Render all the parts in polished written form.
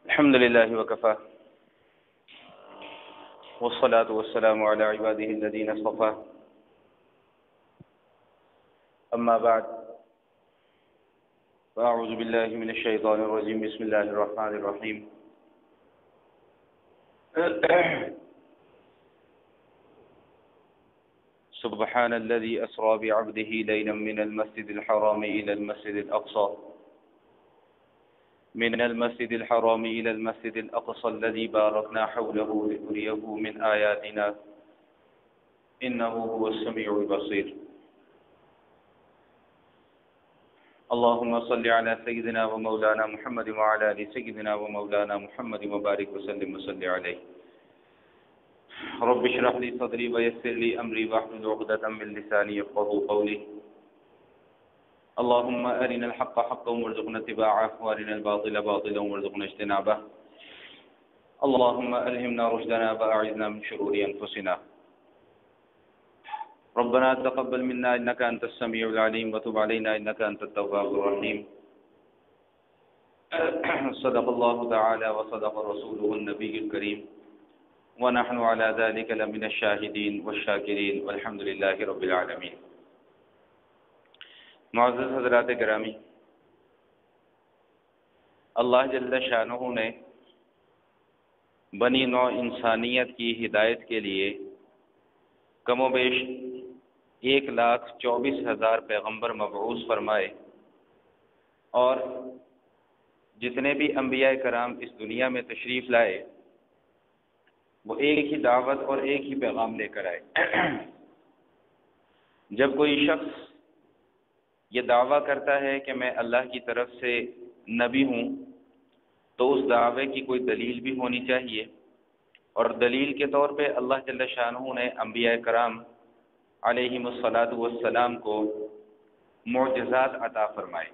الحمد لله وكفى والصلاة والسلام على عباده الذين اصطفى أما بعد فأعوذ بالله من الشيطان الرجيم بسم الله الرحمن الرحيم سبحان الذي أسرى بعبده ليلا من المسجد الحرام إلى المسجد الأقصى من المسجد الحرام إلى المسجد الأقصى الذي باركنا حوله لنريه من آياتنا إنه هو السميع البصير اللهم صل على سيدنا ومولانا محمد وعلى آل سيدنا ومولانا محمد وبارك وسلم وصل عليه رب اشرح لي صدري ويسر لي أمري واحلل عقدة من لساني يفقهوا قولي اللهم أرنا الحق حقا وارزقنا اتباعه وأرنا الباطل باطلا وارزقنا اجتنابه اللهم ألهمنا رشدنا وأعذنا من شرور أنفسنا ربنا تقبل منا إنك أنت السميع العليم وتب علينا إنك أنت التواب الرحيم صدق الله تعالى وصدق رسوله النبي الكريم ونحن على ذلك لمن الشاهدين والشاكرين والحمد لله رب العالمين. معزز حضرات گرامی، اللہ جل شانہ نے بنی نوع انسانیت کی ہدایت کے لیے کم و بیش 1,24,000 پیغمبر مبعوث فرمائے، اور جتنے بھی انبیاء کرام اس دنیا میں تشریف لائے وہ ایک ہی دعوت اور ایک ہی پیغام لے کر آئے. جب کوئی شخص یہ دعویٰ کرتا ہے کہ میں اللہ کی طرف سے نبی ہوں تو اس دعوے کی کوئی دلیل بھی ہونی چاہیے، اور دلیل کے طور پہ اللہ جل شانہ نے انبیاء کرام علیہم الصلاۃ والسلام کو معجزات عطا فرمائے.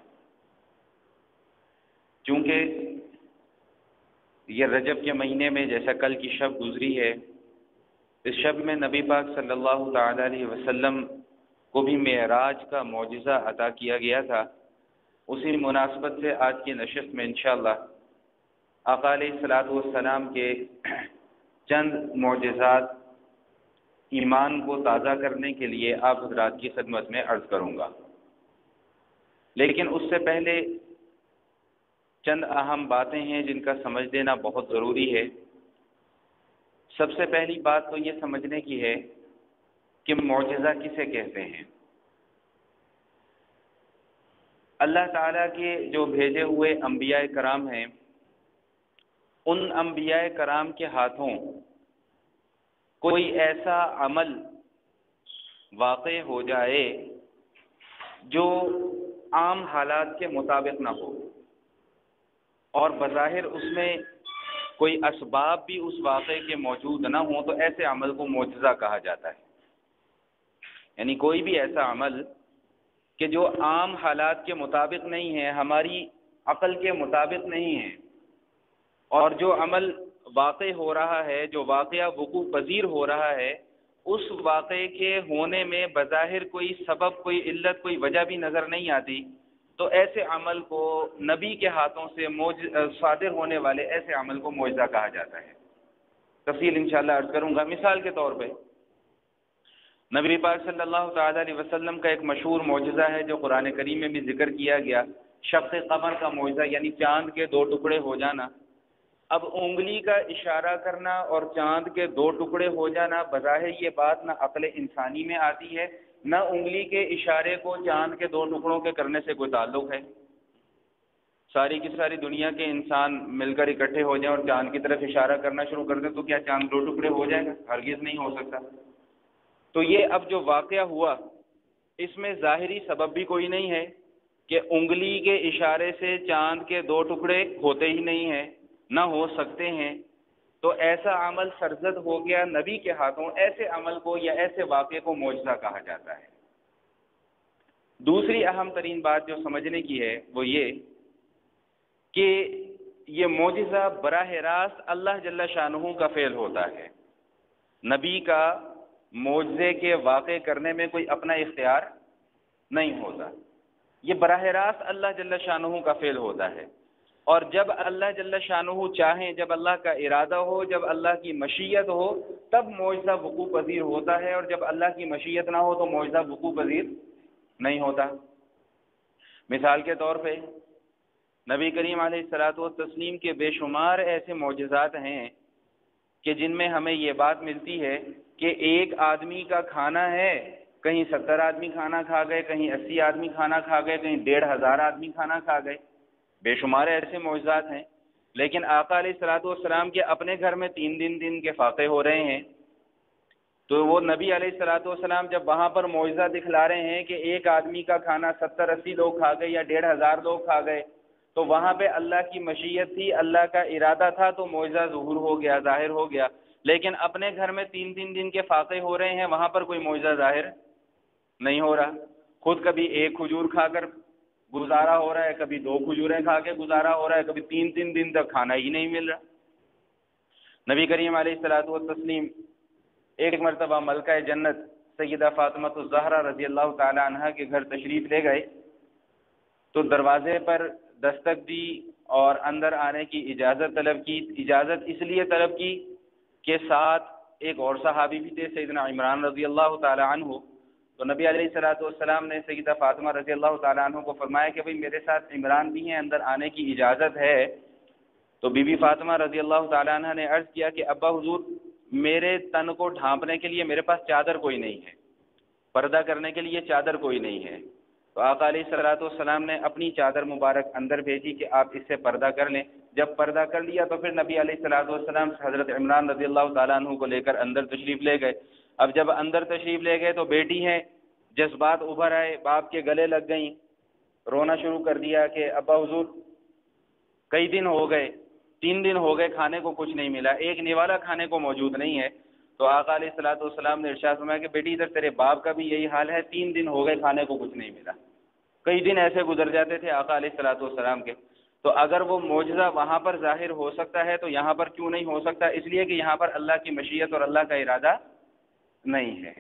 چونکہ یہ رجب کے مہینے میں جیسا کل کی شب گزری ہے، اس شب میں نبی پاک صلی اللہ تعالی علیہ وسلم کو بھی معراج کا معجزہ عطا کیا گیا تھا. اسی مناسبت سے آج کی نشست میں انشاءاللہ آقا علیہ الصلاۃ والسلام کے چند معجزات ایمان کو تازہ کرنے کے لیے آپ حضرات کی خدمت میں عرض کروں گا. لیکن اس سے پہلے چند اہم باتیں ہیں جن کا سمجھ دینا بہت ضروری ہے. سب سے پہلی بات تو یہ سمجھنے کی ہے کہ معجزہ کسے کہتے ہیں. اللہ تعالیٰ کے جو بھیجے ہوئے انبیاء کرام ہیں، ان انبیاء کرام کے ہاتھوں کوئی ایسا عمل واقع ہو جائے جو عام حالات کے مطابق نہ ہو، اور بظاہر اس میں کوئی اسباب بھی اس واقعے کے موجود نہ ہوں، تو ایسے عمل کو معجزہ کہا جاتا ہے. یعنی کوئی بھی ایسا عمل کہ جو عام حالات کے مطابق نہیں ہے، ہماری عقل کے مطابق نہیں ہے، اور جو عمل واقع ہو رہا ہے، جو واقعہ وقوع پذیر ہو رہا ہے، اس واقعے کے ہونے میں بظاہر کوئی سبب، کوئی علت، کوئی وجہ بھی نظر نہیں آتی، تو ایسے عمل کو نبی کے ہاتھوں سے صادر ہونے والے ایسے عمل کو معجزہ کہا جاتا ہے. تفصیل انشاءاللہ عرض کروں گا. مثال کے طور پہ نبی پاک صلی اللہ تعالی علیہ وسلم کا ایک مشہور معجزہ ہے جو قرآن کریم میں بھی ذکر کیا گیا، شق قمر کا معجزہ، یعنی چاند کے 2 ٹکڑے ہو جانا. اب انگلی کا اشارہ کرنا اور چاند کے 2 ٹکڑے ہو جانا، بظاہر یہ بات نہ عقل انسانی میں آتی ہے، نہ انگلی کے اشارے کو چاند کے 2 ٹکڑوں کے کرنے سے کوئی تعلق ہے. ساری کی ساری دنیا کے انسان مل کر اکٹھے ہو جائیں اور چاند کی طرف اشارہ کرنا شروع کر دیں تو کیا چاند 2 ٹکڑے ہو جائے گا؟ ہرگز نہیں ہو سکتا. تو یہ اب جو واقعہ ہوا، اس میں ظاہری سبب بھی کوئی نہیں ہے کہ انگلی کے اشارے سے چاند کے 2 ٹکڑے ہوتے ہی نہیں ہیں، نہ ہو سکتے ہیں. تو ایسا عمل سرزد ہو گیا نبی کے ہاتھوں. ایسے عمل کو یا ایسے واقعے کو معجزہ کہا جاتا ہے. دوسری اہم ترین بات جو سمجھنے کی ہے وہ یہ کہ یہ معجزہ براہ راست اللہ جل شانہ کا فعل ہوتا ہے. نبی کا معجزے کے واقع کرنے میں کوئی اپنا اختیار نہیں ہوتا، یہ براہ راست اللہ جل شانہ کا فعل ہوتا ہے. اور جب اللہ جل شانہ چاہیں، جب اللہ کا ارادہ ہو، جب اللہ کی مشیت ہو، تب معجزہ وقوع پذیر ہوتا ہے، اور جب اللہ کی مشیت نہ ہو تو معجزہ وقوع پذیر نہیں ہوتا۔ مثال کے طور پہ نبی کریم علیہ الصلاۃ والتسلیم کے بے شمار ایسے معجزات ہیں کہ جن میں ہمیں یہ بات ملتی ہے کہ ایک آدمی کا کھانا ہے، کہیں 70 آدمی کھانا کھا گئے، کہیں 80 آدمی کھانا کھا گئے، کہیں 1500 آدمی کھانا کھا گئے، بے شمار ایسے معجزات ہیں۔ لیکن آقا علیہ الصلاۃ والسلام کے اپنے گھر میں 3 دن کے فاقے ہو رہے ہیں، تو وہ نبی علیہ الصلاۃ والسلام جب وہاں پر معجزہ دکھلا رہے ہیں کہ ایک آدمی کا کھانا 70-80 لوگ کھا گئے یا 1500 لوگ کھا گئے، تو وہاں پہ اللہ کی مشیت تھی، اللہ کا ارادہ تھا، تو معجزہ ظہور ہو گیا، ظاہر ہو گیا۔ لیکن اپنے گھر میں 3 دن کے فاقے ہو رہے ہیں، وہاں پر کوئی معجزہ ظاہر نہیں ہو رہا۔ خود کبھی ایک کھجور کھا کر گزارا ہو رہا ہے، کبھی 2 کھجوریں کھا کے گزارا ہو رہا ہے، کبھی 3 دن تک کھانا ہی نہیں مل رہا۔ نبی کریم علیہ الصلاۃ والتسلیم ایک مرتبہ ملکہ جنت سیدہ فاطمہ الزہرا رضی اللہ تعالی عنہا کے گھر تشریف لے گئے، تو دروازے پر دستک دی اور اندر آنے کی اجازت طلب کی۔ اجازت اس لیے طلب کی کہ ساتھ ایک اور صحابی بھی تھے، سیدنا عمران رضی اللہ تعالی عنہ۔ تو نبی علیہ الصلاۃ والسلام نے سیدہ فاطمہ رضی اللہ تعالی عنہ کو فرمایا کہ بھئی میرے ساتھ عمران بھی ہیں، اندر آنے کی اجازت ہے۔ تو بی بی فاطمہ رضی اللہ تعالی عنہ نے عرض کیا کہ ابا حضور، میرے تن کو ڈھانپنے کے لیے میرے پاس چادر کوئی نہیں ہے، پردہ کرنے کے لیے چادر کوئی نہیں ہے۔ تو آقا علیہ الصلاۃ والسلام نے اپنی چادر مبارک اندر بھیجی کہ آپ اس سے پردہ کر لیں۔ جب پردہ کر لیا تو پھر نبی علیہ الصلاۃ والسلام حضرت عمران رضی اللہ تعالیٰ عنہ کو لے کر اندر تشریف لے گئے۔ اب جب اندر تشریف لے گئے تو بیٹی ہیں، جذبات ابھر آئے، باپ کے گلے لگ گئیں، رونا شروع کر دیا کہ ابا حضور کئی دن ہو گئے، 3 دن ہو گئے، کھانے کو کچھ نہیں ملا، ایک نوالا کھانے کو موجود نہیں ہے۔ تو آقا علیہ الصلاۃ والسلام نے ارشاد فرمایا کہ بیٹی ادھر تیرے باپ کا بھی یہی حال ہے، 3 دن ہو گئے کھانے کو کچھ نہیں ملا۔ کئی دن ایسے گزر جاتے تھے آقا علیہ الصلاۃ والسلام کے۔ تو اگر وہ معجزہ وہاں پر ظاہر ہو سکتا ہے تو یہاں پر کیوں نہیں ہو سکتا؟ اس لیے کہ یہاں پر اللہ کی مشیت اور اللہ کا ارادہ نہیں ہے۔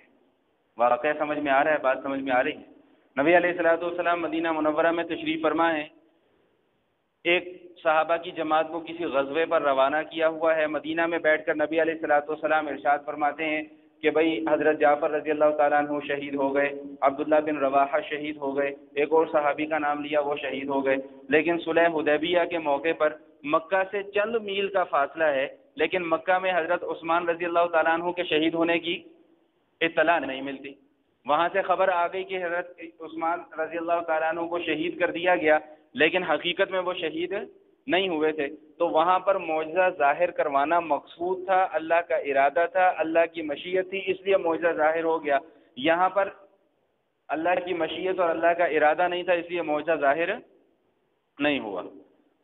واقعہ سمجھ میں آ رہا ہے؟ بات سمجھ میں آ رہی ہے؟ نبی علیہ الصلاۃ والسلام مدینہ منورہ میں تشریف فرما ہے، ایک صحابہ کی جماعت کو کسی غزوے پر روانہ کیا ہوا ہے۔ مدینہ میں بیٹھ کر نبی علیہ الصلاۃ والسلام ارشاد فرماتے ہیں کہ بھئی حضرت جعفر رضی اللہ تعالیٰ عنہ شہید ہو گئے، عبداللہ بن رواحہ شہید ہو گئے، ایک اور صحابی کا نام لیا وہ شہید ہو گئے۔ لیکن صلح حدیبیہ کے موقع پر مکہ سے چند میل کا فاصلہ ہے، لیکن مکہ میں حضرت عثمان رضی اللہ تعالیٰ عنہ کے شہید ہونے کی اطلاع نہیں ملتی۔ وہاں سے خبر آ گئی کہ حضرت عثمان رضی اللہ تعالیٰ عنہ کو شہید کر دیا گیا، لیکن حقیقت میں وہ شہید نہیں ہوئے تھے۔ تو وہاں پر معجزہ ظاہر کروانا مقصود تھا، اللہ کا ارادہ تھا، اللہ کی مشیت تھی، اس لیے معجزہ ظاہر ہو گیا۔ یہاں پر اللہ کی مشیت اور اللہ کا ارادہ نہیں تھا، اس لیے معجزہ ظاہر نہیں ہوا۔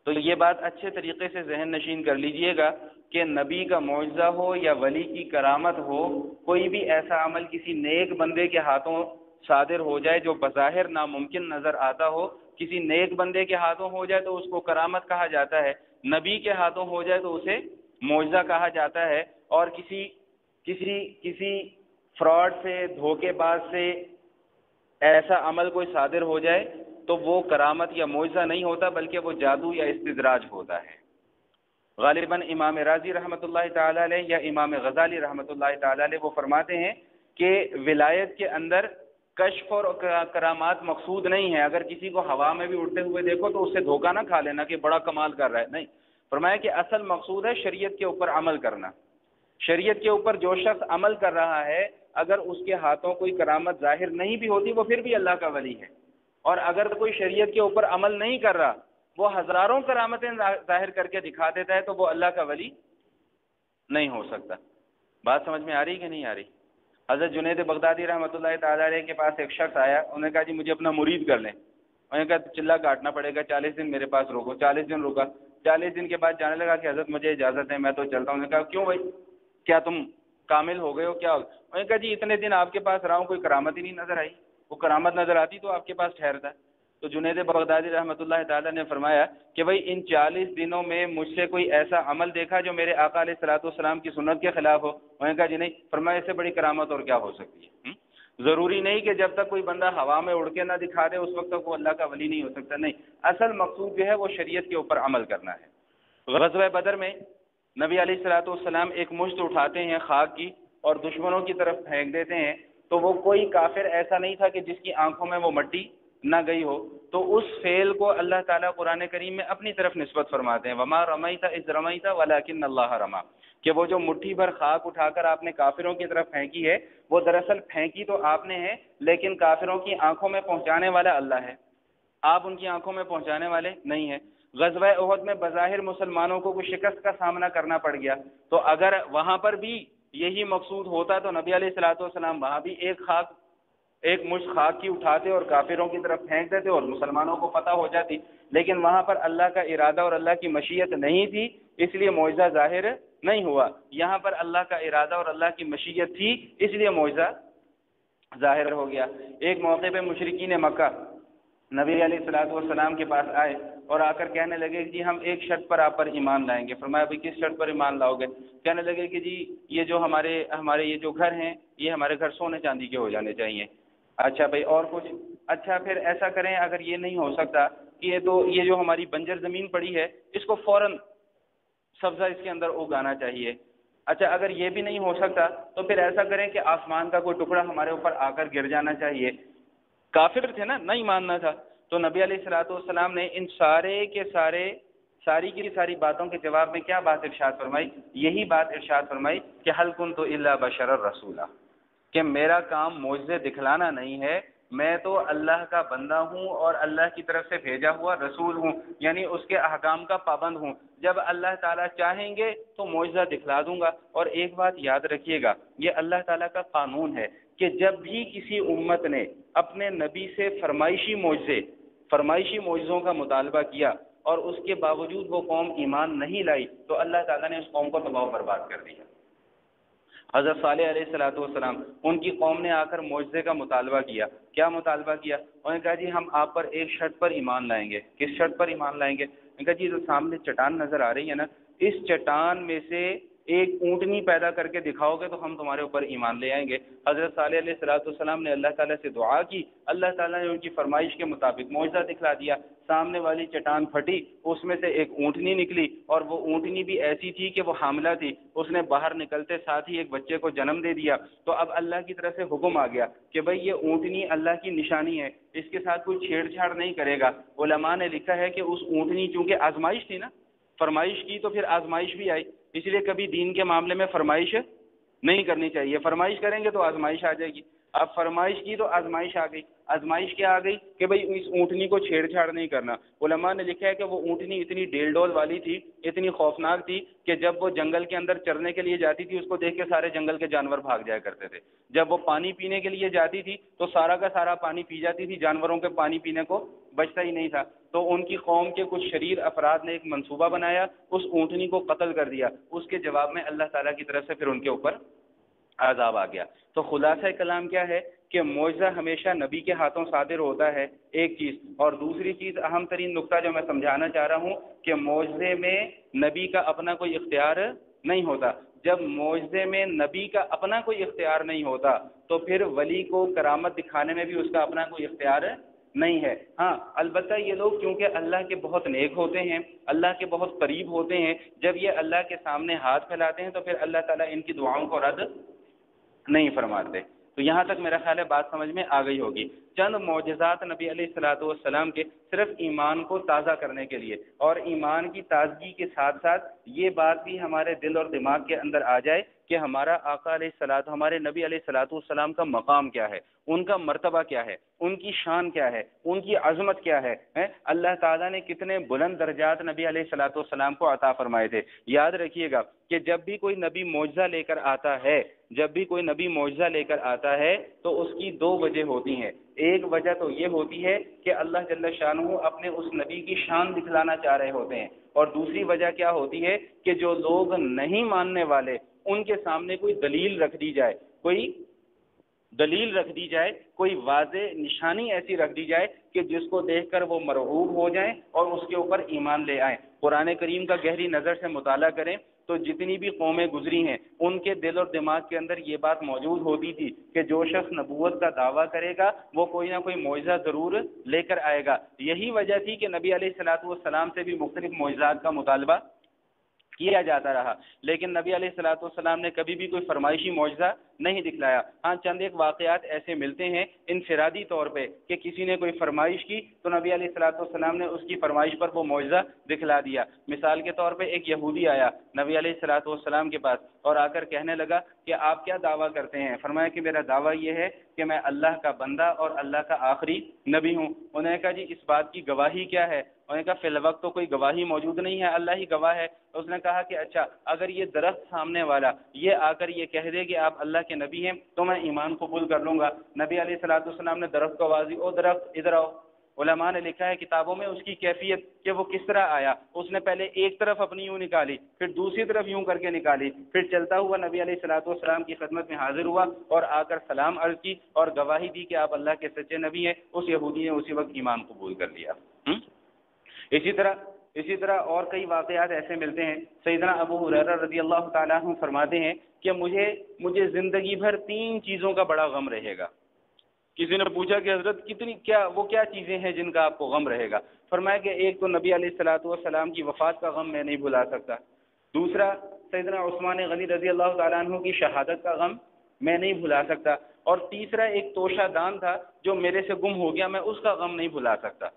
تو یہ بات اچھے طریقے سے ذہن نشین کر لیجئے گا کہ نبی کا معجزہ ہو یا ولی کی کرامت ہو، کوئی بھی ایسا عمل کسی نیک بندے کے ہاتھوں صادر ہو جائے جو بظاہر ناممکن نظر آتا ہو، کسی نیک بندے کے ہاتھوں ہو جائے تو اس کو کرامت کہا جاتا ہے، نبی کے ہاتھوں ہو جائے تو اسے معجزہ کہا جاتا ہے۔ اور کسی فراڈ سے، دھوکے باز سے ایسا عمل کوئی صادر ہو جائے تو وہ کرامت یا معجزہ نہیں ہوتا، بلکہ وہ جادو یا استدراج ہوتا ہے۔ غالباً امام راضی رحمۃ اللہ تعالی علیہ یا امام غزالی رحمۃ اللہ تعالی علیہ وہ فرماتے ہیں کہ ولایت کے اندر کشف اور کرامات مقصود نہیں ہے۔ اگر کسی کو ہوا میں بھی اڑتے ہوئے دیکھو تو اس سے دھوکہ نہ کھا لینا کہ بڑا کمال کر رہا ہے، نہیں، فرمایا کہ اصل مقصود ہے شریعت کے اوپر عمل کرنا۔ شریعت کے اوپر جو شخص عمل کر رہا ہے، اگر اس کے ہاتھوں کوئی کرامت ظاہر نہیں بھی ہوتی وہ پھر بھی اللہ کا ولی ہے، اور اگر کوئی شریعت کے اوپر عمل نہیں کر رہا، وہ ہزاروں کرامتیں ظاہر کر کے دکھا دیتا ہے، تو وہ اللہ کا ولی نہیں ہو سکتا۔ بات سمجھ میں آ رہی کہ نہیں آ رہی؟ حضرت جنید بغدادی رحمۃ اللہ تعالی علیہ کے پاس ایک شخص آیا، انہوں نے کہا جی مجھے اپنا مرید کر لیں۔ انہوں نے کہا چلا کاٹنا پڑے گا، 40 دن میرے پاس روکو۔ 40 دن رکا، 40 دن کے بعد جانے لگا کہ حضرت مجھے اجازت ہے، میں تو چلتا ہوں۔ انہوں نے کہا کیوں بھائی، کیا تم کامل ہو گئے ہو کیا؟ انہوں نے کہا جی اتنے دن آپ کے پاس رہا ہوں، کوئی کرامت ہی نہیں نظر آئی، وہ کرامت نظر آتی تو آپ کے پاس ٹھہرتا۔ تو جنید بغدادی رحمۃ اللہ تعالیٰ نے فرمایا کہ بھائی ان 40 دنوں میں مجھ سے کوئی ایسا عمل دیکھا جو میرے آقا علیہ الصلوۃ والسلام کی سنت کے خلاف ہو؟ انہوں نے کہا جی نہیں۔ فرمایا اس سے بڑی کرامت اور کیا ہو سکتی ہے؟ ضروری نہیں کہ جب تک کوئی بندہ ہوا میں اڑ کے نہ دکھا دے اس وقت تک وہ اللہ کا ولی نہیں ہو سکتا، نہیں، اصل مقصود جو ہے وہ شریعت کے اوپر عمل کرنا ہے۔ غزوہ بدر میں نبی علیہ الصلوۃ والسلام ایک مشت اٹھاتے ہیں خاک کی اور دشمنوں کی طرف پھینک دیتے ہیں، تو وہ کوئی کافر ایسا نہیں تھا کہ جس کی آنکھوں میں وہ مٹی نہ گئی ہو، تو اس فعل کو اللہ تعالیٰ قرآن کریم میں اپنی طرف نسبت فرماتے ہیں، وما رمیت اذ رمیت ولکن اللہ رمی، کہ وہ جو مٹھی بھر خاک اٹھا کر آپ نے کافروں کی طرف پھینکی ہے وہ دراصل پھینکی تو آپ نے ہے، لیکن کافروں کی آنکھوں میں پہنچانے والا اللہ ہے، آپ ان کی آنکھوں میں پہنچانے والے نہیں ہیں۔ غزوہ احد میں بظاہر مسلمانوں کو کچھ شکست کا سامنا کرنا پڑ گیا، تو اگر وہاں پر بھی یہی مقصود ہوتا تو نبی علیہ الصلوۃ والسلام وہاں بھی ایک مشت خاک کی اٹھاتے اور کافروں کی طرف پھینک دیتے اور مسلمانوں کو فتح ہو جاتی، لیکن وہاں پر اللہ کا ارادہ اور اللہ کی مشیت نہیں تھی، اس لیے معجزہ ظاہر نہیں ہوا۔ یہاں پر اللہ کا ارادہ اور اللہ کی مشیت تھی، اس لیے معجزہ ظاہر ہو گیا۔ ایک موقع پہ مشرکین مکہ نبی علیہ الصلوۃ والسلام کے پاس آئے اور آ کر کہنے لگے کہ جی ہم ایک شرط پر آپ پر ایمان لائیں گے۔ فرمایا بھائی کس شرط پر ایمان لاؤ گے؟ کہنے لگے کہ جی یہ جو ہمارے یہ جو گھر ہیں یہ ہمارے گھر سونے چاندی کے ہو جانے چاہیے۔ اچھا بھائی اور کچھ؟ اچھا پھر ایسا کریں اگر یہ نہیں ہو سکتا کہ یہ جو ہماری بنجر زمین پڑی ہے اس کو فوراً سبزہ اس کے اندر اگانا چاہیے۔ اچھا اگر یہ بھی نہیں ہو سکتا تو پھر ایسا کریں کہ آسمان کا کوئی ٹکڑا ہمارے اوپر آ کر گر جانا چاہیے۔ کافر تھے نا، نہیں ماننا تھا، تو نبی علیہ الصلوۃ والسلام نے ان ساری کی ساری باتوں کے جواب میں کیا بات ارشاد فرمائی؟ یہی بات ارشاد فرمائی کہ حل کنت الا بشرا رسولا، کہ میرا کام معجزے دکھلانا نہیں ہے، میں تو اللہ کا بندہ ہوں اور اللہ کی طرف سے بھیجا ہوا رسول ہوں، یعنی اس کے احکام کا پابند ہوں، جب اللہ تعالیٰ چاہیں گے تو معجزہ دکھلا دوں گا۔ اور ایک بات یاد رکھیے گا، یہ اللہ تعالیٰ کا قانون ہے کہ جب بھی کسی امت نے اپنے نبی سے فرمائشی معجزوں کا مطالبہ کیا اور اس کے باوجود وہ قوم ایمان نہیں لائی تو اللہ تعالیٰ نے اس قوم کو تباہ و برباد کر دیا۔ حضرت صالح علیہ الصلوۃ والسلام، ان کی قوم نے آ کر معجزے کا مطالبہ کیا۔ کیا مطالبہ کیا؟ انہوں نے کہا جی ہم آپ پر ایک شرط پر ایمان لائیں گے۔ کس شرط پر ایمان لائیں گے؟ انہوں نے کہا جی جو سامنے چٹان نظر آ رہی ہے نا، اس چٹان میں سے ایک اونٹنی پیدا کر کے دکھاؤ گے تو ہم تمہارے اوپر ایمان لے آئیں گے۔ حضرت صالح علیہ الصلوۃ والسلام نے اللہ تعالیٰ سے دعا کی، اللہ تعالیٰ نے ان کی فرمائش کے مطابق معجزہ دکھلا دیا۔ سامنے والی چٹان پھٹی، اس میں سے ایک اونٹنی نکلی اور وہ اونٹنی بھی ایسی تھی کہ وہ حاملہ تھی، اس نے باہر نکلتے ساتھ ہی ایک بچے کو جنم دے دیا۔ تو اب اللہ کی طرف سے حکم آ گیا کہ بھئی یہ اونٹنی اللہ کی نشانی ہے، اس کے ساتھ کوئی چھیڑ چھاڑ نہیں کرے گا۔ علماء نے لکھا ہے کہ اس اونٹنی چونکہ آزمائش تھی نا، فرمائش کی تو پھر آزمائش بھی آئی، اس لیے کبھی دین کے معاملے میں فرمائش نہیں کرنی چاہیے، فرمائش کریں گے تو آزمائش آ جائے گی۔ اب فرمائش کی تو آزمائش آ گئی۔ آزمائش کیا آ گئی کہ بھئی اس اونٹنی کو چھیڑ چھاڑ نہیں کرنا۔ علماء نے لکھا ہے کہ وہ اونٹنی اتنی ڈیل ڈول والی تھی، اتنی خوفناک تھی کہ جب وہ جنگل کے اندر چرنے کے لیے جاتی تھی اس کو دیکھ کے سارے جنگل کے جانور بھاگ جایا کرتے تھے۔ جب وہ پانی پینے کے لیے جاتی تھی تو سارا کا سارا پانی پی جاتی تھی، جانوروں کے پانی پینے کو بچتا ہی نہیں تھا۔ تو ان کی قوم کے کچھ شریر افراد نے ایک منصوبہ بنایا، اس اونٹنی کو قتل کر دیا۔ اس کے جواب میں اللہ تعالیٰ کی طرف سے پھر ان کے اوپر عذاب آ گیا۔ تو خلاصہ کلام کیا ہے کہ معجزہ ہمیشہ نبی کے ہاتھوں صادر ہوتا ہے، ایک چیز، اور دوسری چیز اہم ترین نقطہ جو میں سمجھانا چاہ رہا ہوں کہ معجزے میں نبی کا اپنا کوئی اختیار نہیں ہوتا۔ جب معجزے میں نبی کا اپنا کوئی اختیار نہیں ہوتا تو پھر ولی کو کرامت دکھانے میں بھی اس کا اپنا کوئی اختیار نہیں ہے۔ ہاں البتہ یہ لوگ کیونکہ اللہ کے بہت نیک ہوتے ہیں، اللہ کے بہت قریب ہوتے ہیں، جب یہ اللہ کے سامنے ہاتھ پھیلاتے ہیں تو پھر اللہ تعالیٰ ان کی دعاؤں کو رد نہیں فرماتے۔ تو یہاں تک میرا خیال ہے بات سمجھ میں آ گئی ہوگی۔ چند معجزات نبی علیہ الصلوۃ والسلام کے صرف ایمان کو تازہ کرنے کے لیے، اور ایمان کی تازگی کے ساتھ ساتھ یہ بات بھی ہمارے دل اور دماغ کے اندر آ جائے کہ ہمارا آقا علیہ الصلوۃ، ہمارے نبی علیہ الصلوۃ والسلام کا مقام کیا ہے، ان کا مرتبہ کیا ہے، ان کی شان کیا ہے، ان کی عظمت کیا ہے۔ اللہ تعالیٰ نے کتنے بلند درجات نبی علیہ الصلوۃ والسلام کو عطا فرمائے تھے۔ یاد رکھیے گا کہ جب بھی کوئی نبی معجزہ لے کر آتا ہے، تو اس کی دو وجہ ہوتی ہیں۔ ایک وجہ تو یہ ہوتی ہے کہ اللہ جل شانہ اپنے اس نبی کی شان دکھلانا چاہ رہے ہوتے ہیں، اور دوسری وجہ کیا ہوتی ہے کہ جو لوگ نہیں ماننے والے ان کے سامنے کوئی دلیل رکھ دی جائے، کوئی واضح نشانی ایسی رکھ دی جائے کہ جس کو دیکھ کر وہ مرعوب ہو جائیں اور اس کے اوپر ایمان لے آئیں۔ قرآن کریم کا گہری نظر سے مطالعہ کریں تو جتنی بھی قومیں گزری ہیں ان کے دل اور دماغ کے اندر یہ بات موجود ہوتی تھی کہ جو شخص نبوت کا دعویٰ کرے گا وہ کوئی نہ کوئی معجزہ ضرور لے کر آئے گا۔ یہی وجہ تھی کہ نبی علیہ الصلوۃ والسلام سے بھی مختلف معجزات کا مطالبہ کیا جاتا رہا، لیکن نبی علیہ الصلوۃ والسلام نے کبھی بھی کوئی فرمائشی معجزہ نہیں دکھلایا۔ ہاں چند ایک واقعات ایسے ملتے ہیں انفرادی طور پہ کہ کسی نے کوئی فرمائش کی تو نبی علیہ الصلوۃ والسلام نے اس کی فرمائش پر وہ معجزہ دکھلا دیا۔ مثال کے طور پہ ایک یہودی آیا نبی علیہ الصلوۃ والسلام کے پاس اور آ کر کہنے لگا کہ آپ کیا دعویٰ کرتے ہیں؟ فرمایا کہ میرا دعویٰ یہ ہے کہ میں اللہ کا بندہ اور اللہ کا آخری نبی ہوں۔ انہوں نے کہا جی اس بات کی گواہی کیا ہے؟ انہوں نے کہا فی الوقت تو کوئی گواہی موجود نہیں ہے، اللہ ہی گواہ ہے۔ اس نے کہا کہ اچھا اگر یہ درخت سامنے والا یہ آ کر یہ کہہ دے کہ آپ اللہ کے نبی ہیں تو میں ایمان قبول کر لوں گا۔ نبی علیہ الصلوۃ والسلام نے درخت کو آواز دی، او درخت ادھر آؤ۔ علماء نے لکھا ہے کتابوں میں اس کی کیفیت کہ وہ کس طرح آیا، اس نے پہلے ایک طرف اپنی یوں نکالی، پھر دوسری طرف یوں کر کے نکالی، پھر چلتا ہوا نبی علیہ الصلوۃ والسلام کی خدمت میں حاضر ہوا اور آ کر سلام عرض کی اور گواہی دی کہ آپ اللہ کے سچے نبی ہیں۔ اس یہودی نے اسی وقت ایمان قبول کر لیا۔ اسی طرح اور کئی واقعات ایسے ملتے ہیں۔ سیدنا ابو ہریرہ رضی اللہ تعالیٰ عنہ فرماتے ہیں کہ مجھے زندگی بھر 3 چیزوں کا بڑا غم رہے گا۔ کسی نے پوچھا کہ حضرت وہ کیا چیزیں ہیں جن کا آپ کو غم رہے گا؟ فرمایا کہ ایک تو نبی علیہ الصلوۃ والسلام کی وفات کا غم میں نہیں بھلا سکتا، دوسرا سیدنا عثمان غنی رضی اللہ تعالیٰ عنہ کی شہادت کا غم میں نہیں بھلا سکتا، اور تیسرا ایک توشہ دان تھا جو میرے سے گم ہو گیا، میں اس کا غم نہیں بھلا سکتا۔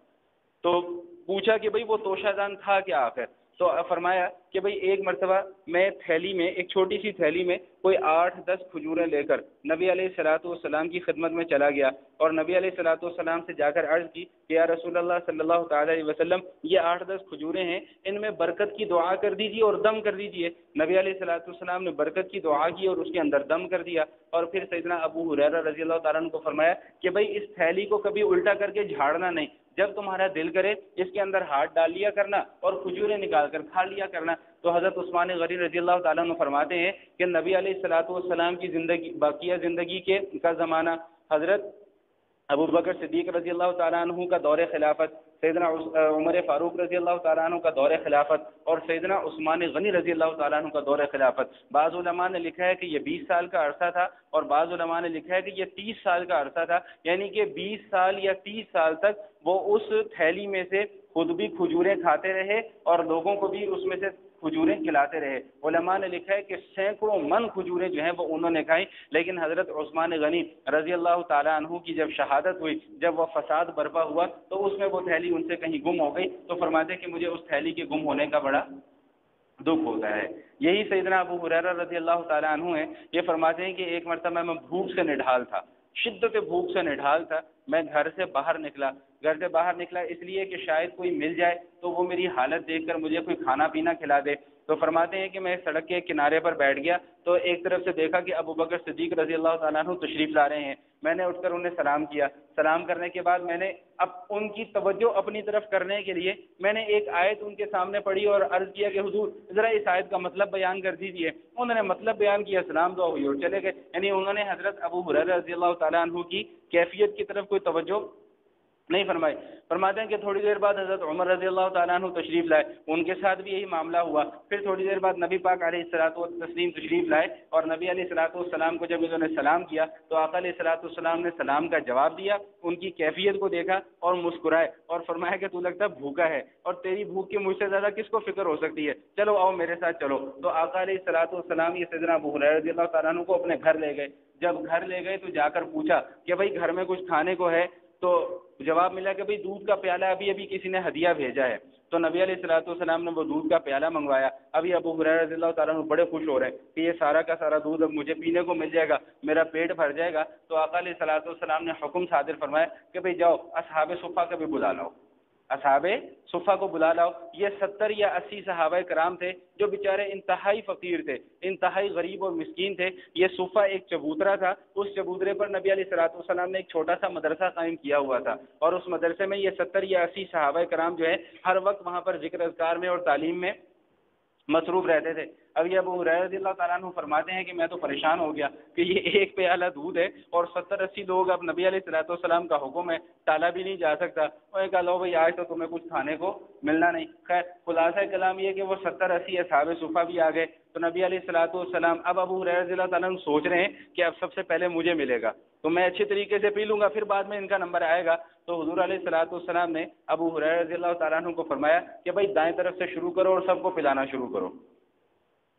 تو پوچھا کہ بھئی وہ توشہ دان تھا کیا آخر؟ تو فرمایا کہ بھئی ایک مرتبہ میں تھیلی میں ایک چھوٹی سی تھیلی میں کوئی 8-10 کھجوریں لے کر نبی علیہ الصلوۃ والسلام کی خدمت میں چلا گیا اور نبی علیہ الصلوۃ والسلام سے جا کر عرض کی کہ یا رسول اللہ صلی اللہ تعالی علیہ وسلم یہ 8-10 کھجوریں ہیں، ان میں برکت کی دعا کر دیجیے اور دم کر دیجیے۔ نبی علیہ الصلوۃ والسلام نے برکت کی دعا کی اور اس کے اندر دم کر دیا، اور پھر سیدنا ابو ہریرہ رضی اللہ تعالیٰ عنہ کو فرمایا کہ بھئی اس تھیلی کو کبھی الٹا کر کے جھاڑنا نہیں، جب تمہارا دل کرے اس کے اندر ہاتھ ڈال لیا کرنا اور کھجوریں نکال کر کھا لیا کرنا۔ تو حضرت عثمان غنی رضی اللہ تعالیٰ عنہ فرماتے ہیں کہ نبی علیہ الصلوۃ والسلام کی باقیہ زندگی کا زمانہ، حضرت ابو بکر صدیق رضی اللہ تعالیٰ عنہ کا دور خلافت، سیدنا عمر فاروق رضی اللہ تعالیٰ عنہ کا دور خلافت اور سیدنا عثمان غنی رضی اللہ تعالیٰ عنہ کا دور خلافت۔ بعض علماء نے لکھا ہے کہ یہ 20 سال کا عرصہ تھا اور بعض علماء نے لکھا ہے کہ یہ 30 سال کا عرصہ تھا، یعنی کہ 20 سال یا 30 سال تک وہ اس تھیلی میں سے خود بھی کھجوریں کھاتے رہے اور لوگوں کو بھی اس میں سے کھجوریں کھلاتے رہے۔ علماء نے لکھا ہے کہ سینکڑوں من کھجوریں جو ہیں وہ انہوں نے کھائیں، لیکن حضرت عثمان غنی رضی اللہ تعالیٰ عنہ کی جب شہادت ہوئی، جب وہ فساد برپا ہوا تو اس میں وہ تھیلی ان سے کہیں گم ہو گئی، تو فرماتے کہ مجھے اس تھیلی کے گم ہونے کا بڑا دکھ ہوتا ہے۔ یہی سیدنا ابو ہریرہ رضی اللہ تعالیٰ عنہ ہیں، یہ فرماتے ہیں کہ ایک مرتبہ میں بھوک سے نڈھال تھا، شدت بھوک سے نڈھال تھا، میں گھر سے باہر نکلا اس لیے کہ شاید کوئی مل جائے تو وہ میری حالت دیکھ کر مجھے کوئی کھانا پینا کھلا دے۔ تو فرماتے ہیں کہ میں سڑک کے کنارے پر بیٹھ گیا تو ایک طرف سے دیکھا کہ ابو بکر صدیق رضی اللہ تعالیٰ عنہ تشریف لا رہے ہیں، میں نے اٹھ کر انہیں سلام کیا۔ سلام کرنے کے بعد میں نے اب ان کی توجہ اپنی طرف کرنے کے لیے میں نے ایک آیت ان کے سامنے پڑھی اور عرض کیا کہ حضور ذرا اس آیت کا مطلب بیان کر دیجئے۔ انہوں نے مطلب بیان کیا، سلام دعا ہوئی اور چلے گئے۔ یعنی انہوں نے حضرت ابو ہریرہ رضی اللہ تعالیٰ عنہ کی کیفیت کی طرف کوئی توجہ نہیں فرمائی۔ فرماتے ہیں کہ تھوڑی دیر بعد حضرت عمر رضی اللہ تعالیٰ عنہ تشریف لائے، ان کے ساتھ بھی یہی معاملہ ہوا۔ پھر تھوڑی دیر بعد نبی پاک علیہ الصلوۃ والتسلیم تشریف لائے اور نبی علیہ الصلوۃ والسلام کو جب انہوں نے سلام کیا تو آقا علیہ الصلوۃ والسلام نے سلام کا جواب دیا، ان کی کیفیت کو دیکھا اور مسکرائے اور فرمایا کہ تو لگتا بھوکا ہے اور تیری بھوک کی مجھ سے زیادہ کس کو فکر ہو سکتی ہے، چلو آؤ میرے ساتھ چلو۔ تو آقا علیہ الصلوۃ والسلام یہ سیدنا ابو ہریرہ رضی اللہ تعالیٰ عنہ کو اپنے گھر لے گئے۔ جب گھر لے گئے تو جا کر پوچھا کہ بھائی گھر میں کچھ کھانے کو ہے؟ تو جواب ملا کہ بھئی دودھ کا پیالہ ابھی کسی نے ہدیہ بھیجا ہے۔ تو نبی علیہ الصلوۃ والسلام نے وہ دودھ کا پیالہ منگوایا۔ ابھی ابو ہریرہ رضی اللہ تعالیٰ عنہ بڑے خوش ہو رہے ہیں کہ یہ سارا کا سارا دودھ اب مجھے پینے کو مل جائے گا، میرا پیٹ بھر جائے گا۔ تو آقا علیہ الصلوۃ والسلام نے حکم صادر فرمایا کہ بھئی جاؤ اصحاب صفہ کو بھی بلا لاؤ، اصحاب صفہ کو بلا لاؤ۔ یہ 70 یا 80 صحابہ کرام تھے جو بیچارے انتہائی فقیر تھے، انتہائی غریب اور مسکین تھے۔ یہ صفہ ایک چبوترا تھا، اس چبوترے پر نبی علیہ الصلوۃ والسلام نے ایک چھوٹا سا مدرسہ قائم کیا ہوا تھا، اور اس مدرسے میں یہ 70 یا 80 صحابہ کرام جو ہے ہر وقت وہاں پر ذکر اذکار میں اور تعلیم میں مصروف رہتے تھے۔ اب یہ ابو ہریرہ رضی اللہ تعالیٰ عنہ فرماتے ہیں کہ میں تو پریشان ہو گیا کہ یہ ایک پیالہ دودھ ہے اور 70-80 لوگ، اب نبی علیہ الصلوۃ والسلام کا حکم ہے، ٹالا بھی نہیں جا سکتا۔ اور کہا لو بھائی آج تو تمہیں کچھ کھانے کو ملنا نہیں۔ خیر خلاصہ کلام یہ کہ وہ 70-80 اصحاب صفہ بھی آ گئے تو نبی علیہ الصلوۃ والسلام، اب ابو ہریرہ رضی اللہ تعالیٰ عنہ سوچ رہے ہیں کہ اب سب سے پہلے مجھے ملے گا تو میں اچھے طریقے سے پی لوں گا، پھر بعد میں ان کا نمبر آئے گا۔ تو حضور علیہ الصلوۃ والسلام نے ابو ہریرہ رضی اللہ تعالیٰ عنہ کو فرمایا کہ بھائی دائیں طرف سے شروع کرو اور سب کو پلانا شروع کرو۔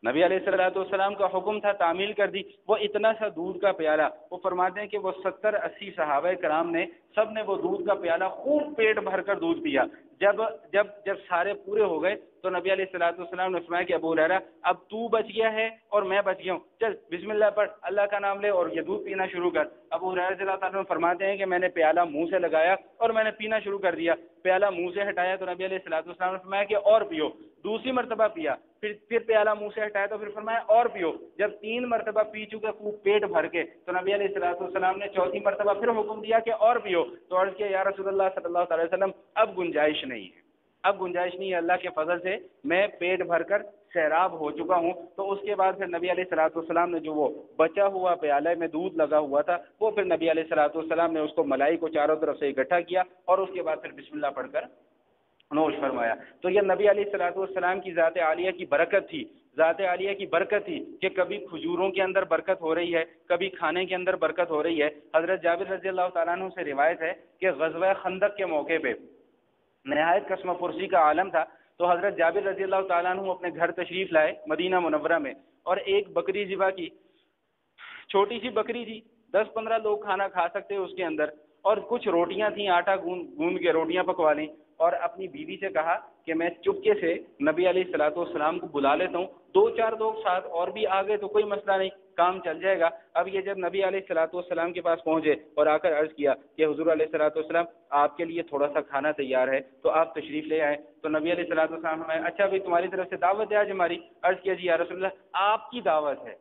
نبی علیہ الصلوۃ والسلام کا حکم تھا، تعمیل کر دی۔ وہ اتنا سا دودھ کا پیالہ، وہ فرماتے ہیں کہ وہ 70-80 صحابہ کرام نے سب نے وہ دودھ کا پیالہ خوب پیٹ بھر کر دودھ پیا۔ جب سارے پورے ہو گئے تو نبی علیہ الصلوۃ والسلام نے فرمایا کہ ابو ہریرہ اب تو بچ گیا ہے اور میں بچ گیا ہوں، چل بسم اللہ پڑھ، اللہ کا نام لے اور یہ دودھ پینا شروع کر۔ ابو ہریرہ رضی اللہ تعالیٰ عنہ فرماتے ہیں کہ میں نے پیالہ منہ سے لگایا اور میں نے پینا شروع کر دیا۔ پیالہ منہ سے ہٹایا تو نبی علیہ الصلوۃ والسلام نے فرمایا کہ اور پیو۔ دوسری مرتبہ پیا، پھر پیالہ منہ سے ہٹایا تو پھر فرمایا اور پیو۔ جب 3 مرتبہ پی چکے خوب پیٹ بھر کے تو نبی علیہ الصلوۃ والسلام نے چوتھی مرتبہ پھر حکم دیا کہ اور پیو۔ تو عرض کیا یا رسول اللہ صلی اللہ علیہ وسلم اب گنجائش نہیں ہے، اب گنجائش نہیں ہے، اللہ کے فضل سے میں پیٹ بھر کر سیراب ہو چکا ہوں۔ تو اس کے بعد پھر نبی علیہ الصلوۃ والسلام نے جو وہ بچا ہوا پیالے میں دودھ لگا ہوا تھا وہ پھر نبی علیہ الصلوۃ والسلام نے اس کو ملائی کو چاروں طرف سے اکٹھا کیا اور اس کے بعد پھر بسم اللہ پڑھ کر نوش فرمایا۔ تو یہ نبی علیہ الصلوۃ والسلام کی ذات عالیہ کی برکت تھی، ذات عالیہ کی برکت تھی کہ کبھی کھجوروں کے اندر برکت ہو رہی ہے، کبھی کھانے کے اندر برکت ہو رہی ہے۔ حضرت جابر رضی اللہ تعالیٰ عنہ سے روایت ہے کہ غزوہ خندق کے موقع پہ نہایت قسم پرسی کا عالم تھا، تو حضرت جابر رضی اللہ تعالیٰ عنہ اپنے گھر تشریف لائے مدینہ منورہ میں اور ایک بکری ذبح کی، چھوٹی سی بکری تھی، 10-15 لوگ کھانا کھا سکتے اس کے اندر، اور کچھ روٹیاں تھیں، آٹا گوندھ کے روٹیاں پکوا لیں، اور اپنی بیوی سے کہا کہ میں چپکے سے نبی علیہ الصلوۃ والسلام کو بلا لیتا ہوں، 2-4 لوگ ساتھ اور بھی آ گئے تو کوئی مسئلہ نہیں، کام چل جائے گا۔ اب یہ جب نبی علیہ الصلوۃ والسلام کے پاس پہنچے اور آ کر عرض کیا کہ حضور علیہ الصلوۃ والسلام آپ کے لیے تھوڑا سا کھانا تیار ہے تو آپ تشریف لے آئے، تو نبی علیہ الصلوۃ والسلام نے اچھا بھائی تمہاری طرف سے دعوت ہے آج ہماری؟ عرض کیا جی یا رسول اللہ آپ کی دعوت ہے،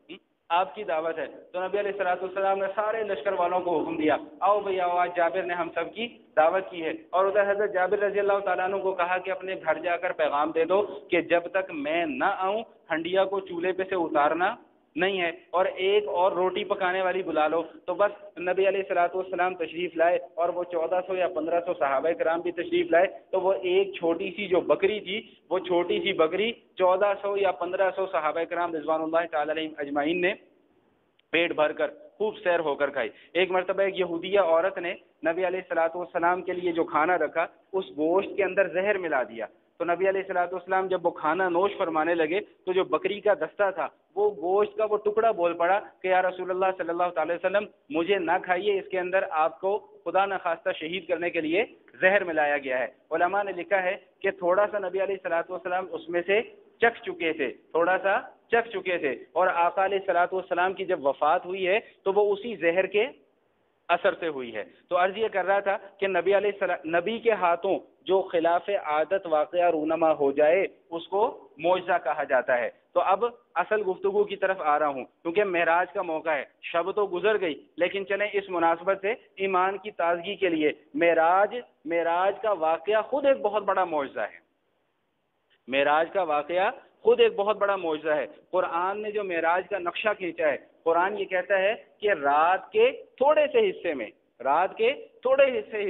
آپ کی دعوت ہے۔ تو نبی علیہ الصلوۃ والسلام نے سارے لشکر والوں کو حکم دیا آؤ بھئی آؤ، آج جابر نے ہم سب کی دعوت کی ہے، اور ادھر حضرت جابر رضی اللہ تعالیٰ عنہ کو کہا کہ اپنے گھر جا کر پیغام دے دو کہ جب تک میں نہ آؤں ہنڈیا کو چولہے پہ سے اتارنا نہیں ہے، اور ایک اور روٹی پکانے والی بلا لو۔ تو بس نبی علیہ الصلوۃ والسلام تشریف لائے اور وہ 1400 یا 1500 صحابہ کرام بھی تشریف لائے، تو وہ ایک چھوٹی سی جو بکری تھی، وہ چھوٹی سی بکری 1400 یا 1500 صحابہ کرام رضوان اللہ تعالی علیہم اجمعین نے پیٹ بھر کر خوب سیر ہو کر کھائی۔ ایک مرتبہ ایک یہودیہ عورت نے نبی علیہ الصلوۃ والسلام کے لیے جو کھانا رکھا اس گوشت کے اندر زہر ملا دیا، تو نبی علیہ الصلوۃ والسلام جب وہ کھانا نوش فرمانے لگے تو جو بکری کا دستہ تھا وہ گوشت کا وہ ٹکڑا بول پڑا کہ یا رسول اللہ صلی اللہ تعالی وسلم مجھے نہ کھائیے، اس کے اندر آپ کو خدا نخواستہ شہید کرنے کے لیے زہر ملایا گیا ہے۔ علماء نے لکھا ہے کہ تھوڑا سا نبی علیہ الصلوۃ والسلام اس میں سے چکھ چکے تھے، تھوڑا سا چکھ چکے تھے، اور آقا علیہ الصلوۃ والسلام کی جب وفات ہوئی ہے تو وہ اسی زہر کے اثر سے ہوئی ہے۔ تو عرض یہ کر رہا تھا کہ نبی کے ہاتھوں جو خلاف عادت واقعہ رونما ہو جائے اس کو معجزہ کہا جاتا ہے۔ تو اب اصل گفتگو کی طرف آ رہا ہوں، کیونکہ معراج کا موقع ہے، شب تو گزر گئی، لیکن چلیں اس مناسبت سے ایمان کی تازگی کے لیے معراج کا واقعہ خود ایک بہت بڑا معجزہ ہے۔ معراج کا واقعہ خود ایک بہت بڑا معجزہ ہے۔ قرآن نے جو معراج کا نقشہ کھینچا ہے، قرآن یہ کہتا ہے کہ رات کے تھوڑے سے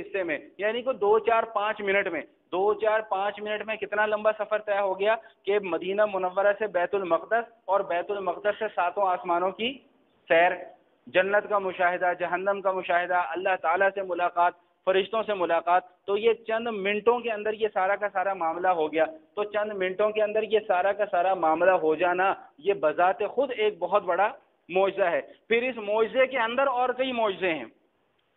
حصے میں یعنی کہ 2-4-5 منٹ میں 2-4-5 منٹ میں کتنا لمبا سفر طے ہو گیا کہ مدینہ منورہ سے بیت المقدس اور بیت المقدس سے 7 آسمانوں کی سیر، جنت کا مشاہدہ، جہنم کا مشاہدہ، اللہ تعالیٰ سے ملاقات، فرشتوں سے ملاقات۔ تو یہ چند منٹوں کے اندر یہ سارا کا سارا معاملہ ہو گیا۔ تو چند منٹوں کے اندر یہ سارا کا سارا معاملہ ہو جانا یہ بذات خود ایک بہت بڑا معجزہ ہے۔ پھر اس معجزے کے اندر اور کئی معجزے ہیں۔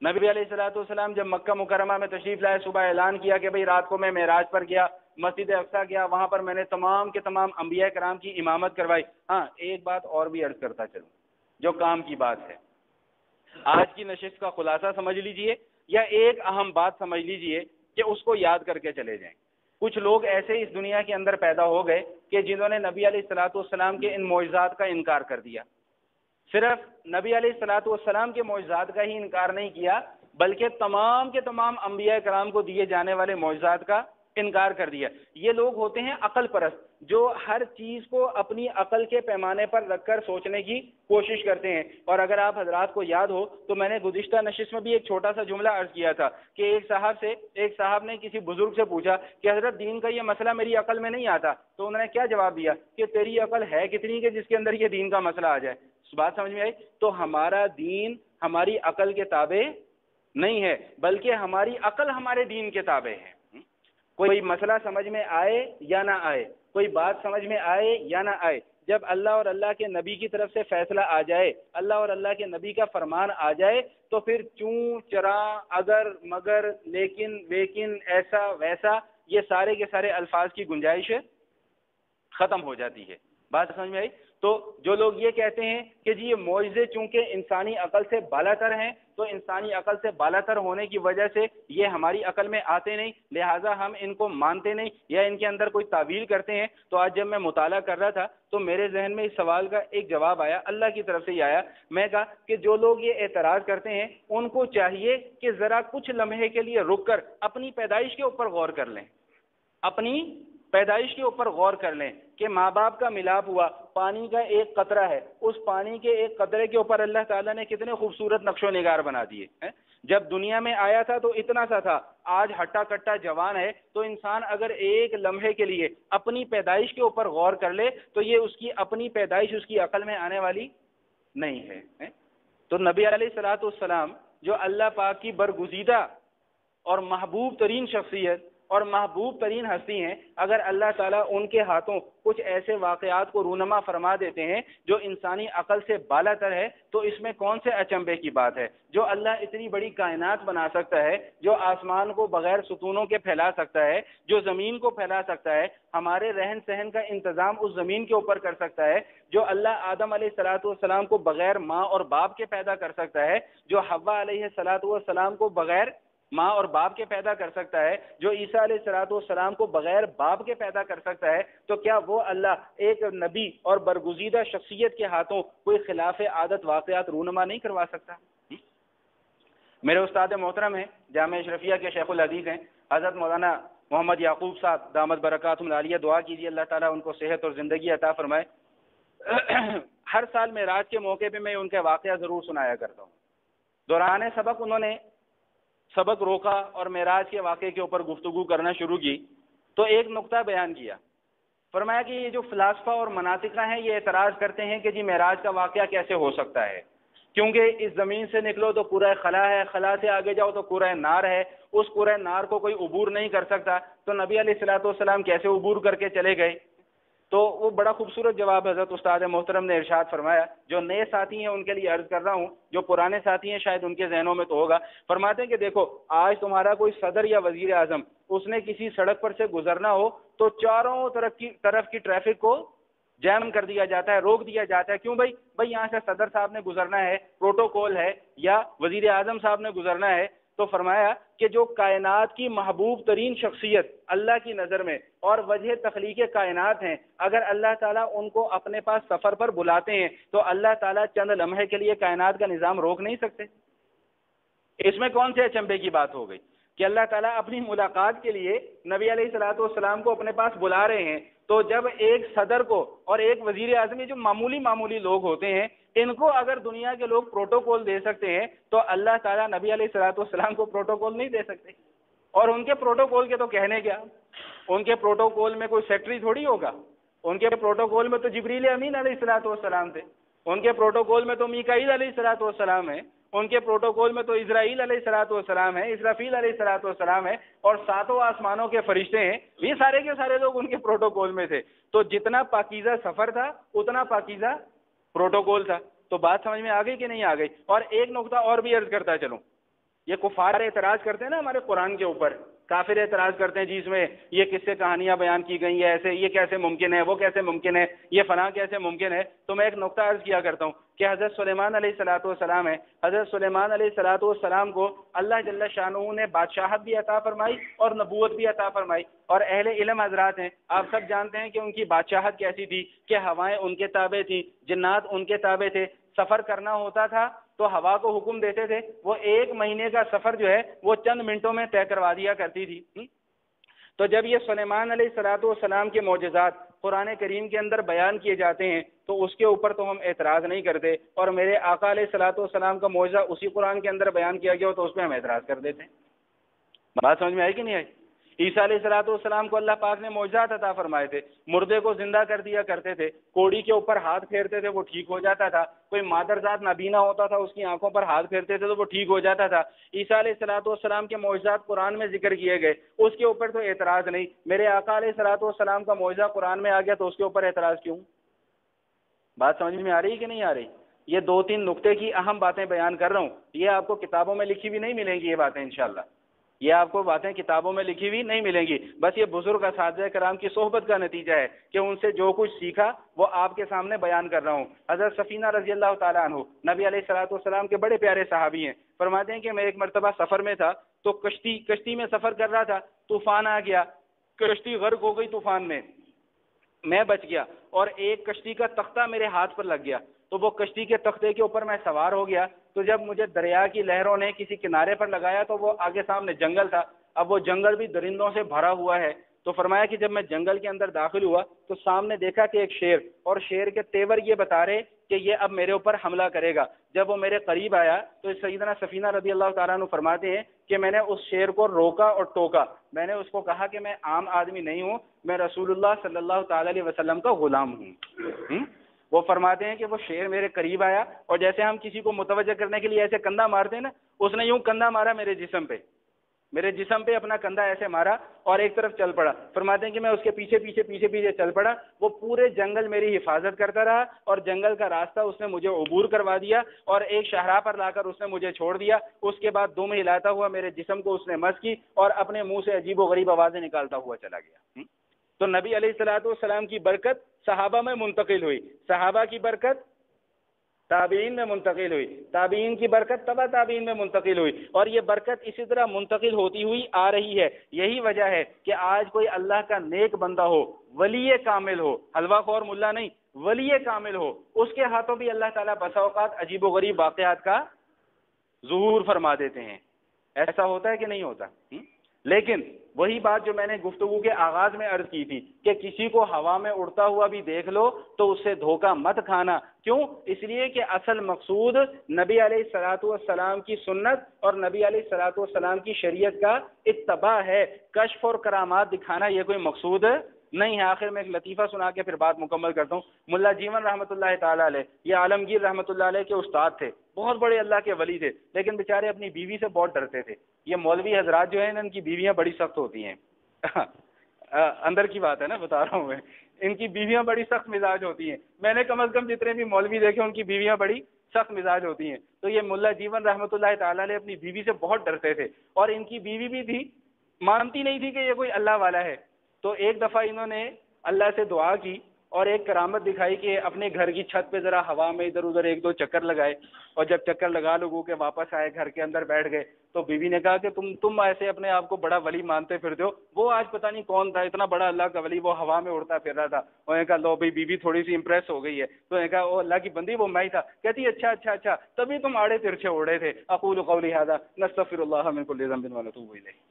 نبی علیہ الصلوۃ والسلام جب مکہ مکرمہ میں تشریف لائے، صبح اعلان کیا کہ بھئی رات کو میں معراج پر گیا، مسجد اقصیٰ گیا، وہاں پر میں نے تمام کے تمام انبیاء کرام کی امامت کروائی۔ ہاں ایک بات اور بھی عرض کرتا چلوں جو کام کی بات ہے، آج کی نشست کا خلاصہ سمجھ لیجئے یا ایک اہم بات سمجھ لیجئے کہ اس کو یاد کر کے چلے جائیں۔ کچھ لوگ ایسے اس دنیا کے اندر پیدا ہو گئے کہ جنہوں نے نبی علیہ الصلوۃ والسلام کے ان معجزات کا انکار کر دیا۔ صرف نبی علیہ الصلوۃ والسلام کے معجزات کا ہی انکار نہیں کیا، بلکہ تمام کے تمام انبیاء کرام کو دیے جانے والے معجزات کا انکار کر دیا۔ یہ لوگ ہوتے ہیں عقل پرست، جو ہر چیز کو اپنی عقل کے پیمانے پر رکھ کر سوچنے کی کوشش کرتے ہیں۔ اور اگر آپ حضرات کو یاد ہو تو میں نے گزشتہ نشست میں بھی ایک چھوٹا سا جملہ عرض کیا تھا کہ ایک صاحب نے کسی بزرگ سے پوچھا کہ حضرت دین کا یہ مسئلہ میری عقل میں نہیں آتا، تو انہوں نے کیا جواب دیا کہ تیری عقل ہے کتنی کہ جس کے اندر یہ دین کا مسئلہ آ جائے۔ بات سمجھ میں آئی؟ تو ہمارا دین ہماری عقل کے تابع نہیں ہے، بلکہ ہماری عقل ہمارے دین کے تابع ہے۔ کوئی مسئلہ سمجھ میں آئے یا نہ آئے، کوئی بات سمجھ میں آئے یا نہ آئے، جب اللہ اور اللہ کے نبی کی طرف سے فیصلہ آ جائے، اللہ اور اللہ کے نبی کا فرمان آ جائے، تو پھر چوں چرا اگر مگر لیکن ایسا ویسا یہ سارے کے سارے الفاظ کی گنجائش ختم ہو جاتی ہے۔ بات سمجھ میں آئی؟ تو جو لوگ یہ کہتے ہیں کہ جی یہ معجزے چونکہ انسانی عقل سے بالا تر ہیں، تو انسانی عقل سے بالا تر ہونے کی وجہ سے یہ ہماری عقل میں آتے نہیں، لہٰذا ہم ان کو مانتے نہیں یا ان کے اندر کوئی تعویل کرتے ہیں۔ تو آج جب میں مطالعہ کر رہا تھا تو میرے ذہن میں اس سوال کا ایک جواب آیا، اللہ کی طرف سے ہی آیا۔ میں کہا کہ جو لوگ یہ اعتراض کرتے ہیں ان کو چاہیے کہ ذرا کچھ لمحے کے لیے رک کر اپنی پیدائش کے اوپر غور کر لیں، اپنی پیدائش کے اوپر غور کر لیں کہ ماں باپ کا ملاپ ہوا، پانی کا ایک قطرہ ہے، اس پانی کے ایک قطرے کے اوپر اللہ تعالیٰ نے کتنے خوبصورت نقش و نگار بنا دیے ہیں۔ جب دنیا میں آیا تھا تو اتنا سا تھا، آج ہٹا کٹا جوان ہے۔ تو انسان اگر ایک لمحے کے لیے اپنی پیدائش کے اوپر غور کر لے تو یہ اس کی اپنی پیدائش اس کی عقل میں آنے والی نہیں ہے۔ تو نبی علیہ الصلوۃ والسلام جو اللہ پاک کی برگزیدہ اور محبوب ترین شخصیت اور محبوب ترین ہستی ہیں، اگر اللہ تعالیٰ ان کے ہاتھوں کچھ ایسے واقعات کو رونما فرما دیتے ہیں جو انسانی عقل سے بالا تر ہے، تو اس میں کون سے اچنبے کی بات ہے؟ جو اللہ اتنی بڑی کائنات بنا سکتا ہے، جو آسمان کو بغیر ستونوں کے پھیلا سکتا ہے، جو زمین کو پھیلا سکتا ہے، ہمارے رہن سہن کا انتظام اس زمین کے اوپر کر سکتا ہے، جو اللہ آدم علیہ الصلوۃ والسلام کو بغیر ماں اور باپ کے پیدا کر سکتا ہے، جو حوا علیہ الصلوۃ والسلام کو بغیر ماں اور باپ کے پیدا کر سکتا ہے، جو عیسیٰ علیہ الصلوۃ والسلام کو بغیر باپ کے پیدا کر سکتا ہے، تو کیا وہ اللہ ایک نبی اور برگزیدہ شخصیت کے ہاتھوں کوئی خلاف عادت واقعات رونما نہیں کروا سکتا؟ میرے استاد محترم ہیں، جامعہ اشرفیہ کے شیخ الحدیث ہیں حضرت مولانا محمد یعقوب صاحب دامت برکاتہم العالیہ، دعا کیجیے اللہ تعالیٰ ان کو صحت اور زندگی عطا فرمائے۔ ہر سال معراج کے موقع پہ میں ان کا واقعہ ضرور سنایا کرتا ہوں۔ دوران سبق انہوں نے سبق روکا اور معراج کے واقعے کے اوپر گفتگو کرنا شروع کی تو ایک نقطہ بیان کیا، فرمایا کہ یہ جو فلاسفہ اور مناطقہ ہیں یہ اعتراض کرتے ہیں کہ جی معراج کا واقعہ کیسے ہو سکتا ہے، کیونکہ اس زمین سے نکلو تو پورا خلا ہے، خلا سے آگے جاؤ تو پورا نار ہے، اس پورے نار کو کوئی عبور نہیں کر سکتا، تو نبی علیہ الصلوۃ والسلام کیسے عبور کر کے چلے گئے؟ تو وہ بڑا خوبصورت جواب حضرت استاد محترم نے ارشاد فرمایا، جو نئے ساتھی ہیں ان کے لیے عرض کر رہا ہوں، جو پرانے ساتھی ہیں شاید ان کے ذہنوں میں تو ہوگا۔ فرماتے ہیں کہ دیکھو آج تمہارا کوئی صدر یا وزیر اعظم اس نے کسی سڑک پر سے گزرنا ہو تو چاروں طرف کی ٹریفک کو جیم کر دیا جاتا ہے، روک دیا جاتا ہے۔ کیوں بھائی یہاں سے صدر صاحب نے گزرنا ہے، پروٹوکول ہے، یا وزیر اعظم صاحب نے گزرنا ہے۔ تو فرمایا کہ جو کائنات کی محبوب ترین شخصیت اللہ کی نظر میں اور وجہ تخلیق کائنات ہیں، اگر اللہ تعالیٰ ان کو اپنے پاس سفر پر بلاتے ہیں تو اللہ تعالیٰ چند لمحے کے لیے کائنات کا نظام روک نہیں سکتے؟ اس میں کون سے اچنبے کی بات ہو گئی کہ اللہ تعالیٰ اپنی ملاقات کے لیے نبی علیہ الصلوۃ والسلام کو اپنے پاس بلا رہے ہیں، تو جب ایک صدر کو اور ایک وزیر اعظم، یہ جو معمولی لوگ ہوتے ہیں، ان کو اگر دنیا کے لوگ پروٹوکول دے سکتے ہیں تو اللہ تعالیٰ نبی علیہ الصلوۃ والسلام کو پروٹوکول نہیں دے سکتے؟ اور ان کے پروٹوکول کے تو کہنے کیا، ان کے پروٹوکول میں کوئی سیکٹری تھوڑی ہوگا، ان کے پروٹوکول میں تو جبریل امین علیہ الصلوۃ والسلام تھے، ان کے پروٹوکول میں تو میکائیل علیہ الصلوۃ والسلام ہے، ان کے پروٹوکول میں تو اسرائیل علیہ الصلوۃ والسلام ہے، اسرافیل علیہ الصلوۃ والسلام ہے، اور ساتوں آسمانوں کے فرشتے ہیں، یہ سارے کے سارے لوگ ان کے پروٹوکول میں تھے۔ تو جتنا پاکیزہ سفر تھا اتنا پاکیزہ پروٹوکول تھا۔ تو بات سمجھ میں آ گئی کہ نہیں آ گئی؟ اور ایک نقطہ اور بھی عرض کرتا چلوں، یہ کفار اعتراض کرتے ہیں نا ہمارے قرآن کے اوپر، کافر اعتراض کرتے ہیں جی اس میں یہ قصے کہانیاں بیان کی گئی ہیں، ایسے یہ کیسے ممکن ہے، وہ کیسے ممکن ہے، یہ فلاں کیسے ممکن ہے؟ تو میں ایک نقطہ عرض کیا کرتا ہوں کہ حضرت سلیمان علیہ الصلوۃ والسلام ہے، حضرت سلیمان علیہ الصلوۃ والسلام کو اللہ جل شانہ نے بادشاہت بھی عطا فرمائی اور نبوت بھی عطا فرمائی، اور اہل علم حضرات ہیں، آپ سب جانتے ہیں کہ ان کی بادشاہت کیسی تھی کہ ہوائیں ان کے تابع تھیں، جنات ان کے تابع تھے، سفر کرنا ہوتا تھا تو ہوا کو حکم دیتے تھے، وہ 1 مہینے کا سفر جو ہے وہ چند منٹوں میں طے کروا دیا کرتی تھی۔ تو جب یہ سلیمان علیہ الصلوۃ والسلام کے معجزات قرآن کریم کے اندر بیان کیے جاتے ہیں تو اس کے اوپر تو ہم اعتراض نہیں کرتے، اور میرے آقا علیہ الصلوۃ والسلام کا معجزہ اسی قرآن کے اندر بیان کیا گیا ہو تو اس پہ ہم اعتراض کر دیتے ہیں۔ بات سمجھ میں آئی کہ نہیں آئی؟ عیسیٰ علیہ الصلوۃ والسلام کو اللہ پاک نے معجزات عطا فرمائے تھے، مردے کو زندہ کر دیا کرتے تھے، کوڑی کے اوپر ہاتھ پھیرتے تھے وہ ٹھیک ہو جاتا تھا، کوئی مادرزاد نابینا ہوتا تھا اس کی آنکھوں پر ہاتھ پھیرتے تھے تو وہ ٹھیک ہو جاتا تھا۔ عیسیٰ علیہ الصلوۃ والسلام کے معجزات قرآن میں ذکر کیے گئے، اس کے اوپر تو اعتراض نہیں۔ میرے آقا علیہ الصلوۃ والسلام کا معجزہ قرآن میں آ گیا تو اس کے اوپر اعتراض کیوں؟ بات سمجھ میں آ رہی کہ نہیں آ رہی؟ یہ دو تین نقطے کی اہم باتیں بیان کر رہا ہوں، یہ آپ کو کتابوں میں لکھی ہوئی نہیں ملیں گی، یہ باتیں انشاءاللہ یہ آپ کو باتیں کتابوں میں لکھی ہوئی نہیں ملیں گی، بس یہ بزرگ اساتذہ کرام کی صحبت کا نتیجہ ہے کہ ان سے جو کچھ سیکھا وہ آپ کے سامنے بیان کر رہا ہوں۔ حضرت سفینہ رضی اللہ تعالیٰ عنہ نبی علیہ الصلوۃ والسلام کے بڑے پیارے صحابی ہیں، فرماتے ہیں کہ میں ایک مرتبہ سفر میں تھا تو کشتی میں سفر کر رہا تھا، طوفان آ گیا، کشتی غرق ہو گئی طوفان میں بچ گیا، اور ایک کشتی کا تختہ میرے ہاتھ پر لگ گیا، تو وہ کشتی کے تختے کے اوپر میں سوار ہو گیا، تو جب مجھے دریا کی لہروں نے کسی کنارے پر لگایا تو وہ آگے سامنے جنگل تھا، اب وہ جنگل بھی درندوں سے بھرا ہوا ہے، تو فرمایا کہ جب میں جنگل کے اندر داخل ہوا تو سامنے دیکھا کہ ایک شیر، اور شیر کے تیور یہ بتا رہے کہ یہ اب میرے اوپر حملہ کرے گا۔ جب وہ میرے قریب آیا تو سیدنا سفینہ رضی اللہ تعالیٰ عنہ فرماتے ہیں کہ میں نے اس شیر کو روکا اور ٹوکا، میں نے اس کو کہا کہ میں عام آدمی نہیں ہوں، میں رسول اللہ صلی اللہ تعالیٰ علیہ وسلم کا غلام ہوں۔ وہ فرماتے ہیں کہ وہ شیر میرے قریب آیا، اور جیسے ہم کسی کو متوجہ کرنے کے لیے ایسے کندھا مارتے ہیں نا، اس نے یوں کندھا مارا میرے جسم پہ اپنا کندھا ایسے مارا اور ایک طرف چل پڑا۔ فرماتے ہیں کہ میں اس کے پیچھے چل پڑا، وہ پورے جنگل میری حفاظت کرتا رہا، اور جنگل کا راستہ اس نے مجھے عبور کروا دیا، اور ایک شاہراہ پر لا کر اس نے مجھے چھوڑ دیا۔ اس کے بعد دم ہلاتا ہوا میرے جسم کو اس نے مس کی، اور اپنے منہ سے عجیب و غریب آوازیں نکالتا ہوا چلا گیا۔ تو نبی علیہ الصلوۃ والسلام کی برکت صحابہ میں منتقل ہوئی، صحابہ کی برکت تابعین میں منتقل ہوئی، تابعین کی برکت تبع تابعین میں منتقل ہوئی، اور یہ برکت اسی طرح منتقل ہوتی ہوئی آ رہی ہے۔ یہی وجہ ہے کہ آج کوئی اللہ کا نیک بندہ ہو، ولی کامل ہو، حلوہ خور ملا نہیں، ولی کامل ہو، اس کے ہاتھوں بھی اللہ تعالیٰ بسا اوقات عجیب و غریب واقعات کا ظہور فرما دیتے ہیں۔ ایسا ہوتا ہے کہ نہیں ہوتا؟ لیکن وہی بات جو میں نے گفتگو کے آغاز میں عرض کی تھی کہ کسی کو ہوا میں اڑتا ہوا بھی دیکھ لو تو اس سے دھوکہ مت کھانا۔ کیوں؟ اس لیے کہ اصل مقصود نبی علیہ الصلوۃ والسلام کی سنت اور نبی علیہ الصلوۃ والسلام کی شریعت کا اتباع ہے، کشف اور کرامات دکھانا یہ کوئی مقصود نہیں ہے۔ آخر میں ایک لطیفہ سنا کے پھر بات مکمل کرتا ہوں۔ ملا جیون رحمۃ اللہ تعالیٰ علیہ، یہ عالمگیر رحمۃ اللہ علیہ کے استاد تھے، بہت بڑے اللہ کے ولی تھے، لیکن بیچارے اپنی بیوی سے بہت ڈرتے تھے۔ یہ مولوی حضرات جو ہیں ان کی بیویاں بڑی سخت ہوتی ہیں، اندر کی بات ہے نا، بتا رہا ہوں میں، ان کی بیویاں بڑی سخت مزاج ہوتی ہیں۔ میں نے کم از کم جتنے بھی مولوی دیکھے ان کی بیویاں بڑی سخت مزاج ہوتی ہیں۔ تو یہ ملا جیون رحمۃ اللہ تعالیٰ علیہ اپنی بیوی سے بہت ڈرتے تھے، اور ان کی بیوی بھی تھی، مانتی نہیں تھی کہ یہ کوئی اللہ والا ہے۔ تو ایک دفعہ انہوں نے اللہ سے دعا کی اور ایک کرامت دکھائی کہ اپنے گھر کی چھت پہ ذرا ہوا میں ادھر ادھر ایک دو چکر لگائے، اور جب چکر لگا لوگوں کے واپس آئے گھر کے اندر بیٹھ گئے تو بیوی نے کہا کہ تم ایسے اپنے آپ کو بڑا ولی مانتے پھرتے ہو، وہ آج پتہ نہیں کون تھا اتنا بڑا اللہ کا ولی، وہ ہوا میں اڑتا پھر رہا تھا۔ انہوں نے کہا لو بھائی بیوی تھوڑی سی امپریس ہو گئی ہے، تو انہوں نے کہا او اللہ کی بندی وہ میں ہی تھا۔ کہتی اچھا تبھی تم آڑے ترچھے اڑے تھے۔ اقول قولی ھذا نستغفر اللہ من کل ذنب ونتوب الیہ۔